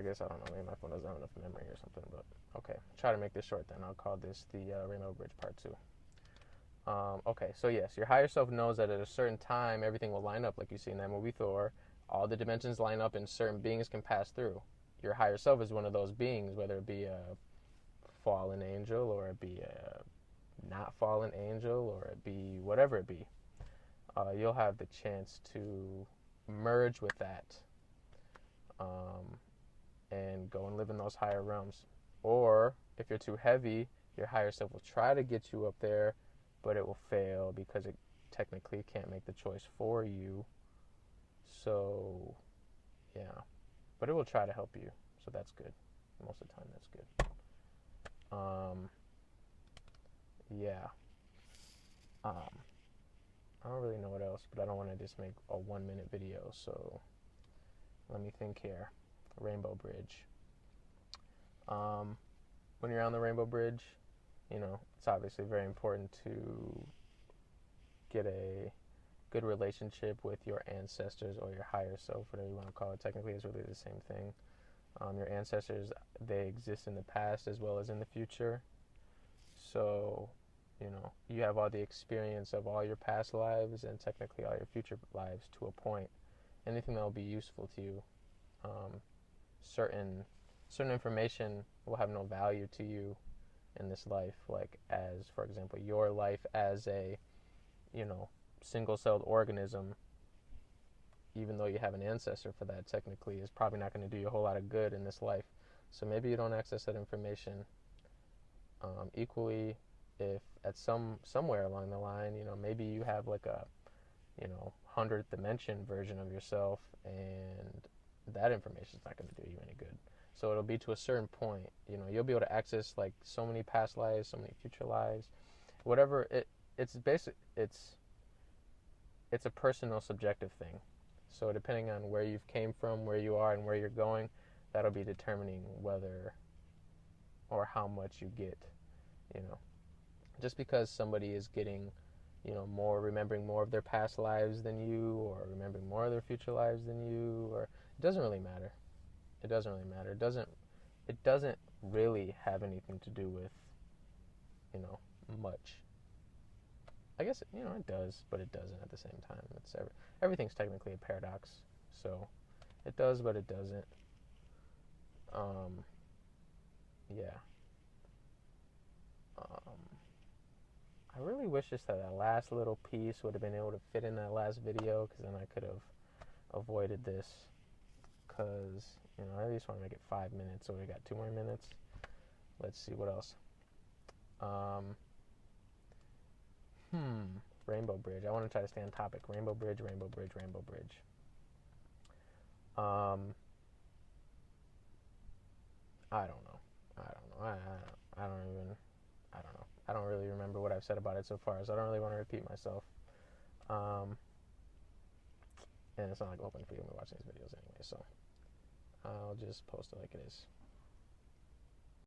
I guess, I don't know, maybe my phone doesn't have enough memory or something, but okay. Try to make this short then. I'll call this the Rainbow Bridge Part 2. Okay, so yes, your higher self knows that at a certain time, everything will line up, like you see in that movie Thor. All the dimensions line up and certain beings can pass through. Your higher self is one of those beings, whether it be a fallen angel or it be a not fallen angel or it be whatever it be. You'll have the chance to merge with that and go and live in those higher realms. Or if you're too heavy, your higher self will try to get you up there, but it will fail because it technically can't make the choice for you. So, yeah. But it will try to help you, so that's good. Most of the time, that's good. Yeah. I don't really know what else, but I don't want to just make a 1-minute video, so let me think here. Rainbow Bridge. When you're on the Rainbow Bridge, it's obviously very important to get a good relationship with your ancestors or your higher self, whatever you want to call it. Technically, it's really the same thing. Your ancestors, they exist in the past as well as in the future. So, you have all the experience of all your past lives and technically all your future lives to a point. Anything that will be useful to you. Certain information will have no value to you in this life, like as, for example, your life as a, single-celled organism, even though you have an ancestor for that, technically is probably not going to do you a whole lot of good in this life. So maybe you don't access that information. Equally, if at somewhere along the line, maybe you have like a, 100th dimension version of yourself, and that information is not going to do you any good. So it'll be to a certain point. You'll be able to access like so many past lives, so many future lives, whatever. It's basic. It's a personal, subjective thing. So depending on where you've came from, where you are, and where you're going, that'll be determining whether or how much you get. Just because somebody is getting, remembering more of their past lives than you, or remembering more of their future lives than you, or it doesn't really matter. It doesn't really matter. It doesn't really have anything to do with, much. I guess, it does, but it doesn't at the same time. Everything's technically a paradox. So it does, but it doesn't. Yeah. I really wish just that last little piece would have been able to fit in that last video, because then I could have avoided this. Because, I at least want to make it 5 minutes, so we got 2 more minutes. Let's see what else. Rainbow Bridge. I want to try to stay on topic. Rainbow Bridge, Rainbow Bridge, Rainbow Bridge. I don't know. I don't know. I don't really remember what I've said about it so far, so I don't really want to repeat myself. And it's not like open for you to be watching these videos anyway, so I'll just post it like it is.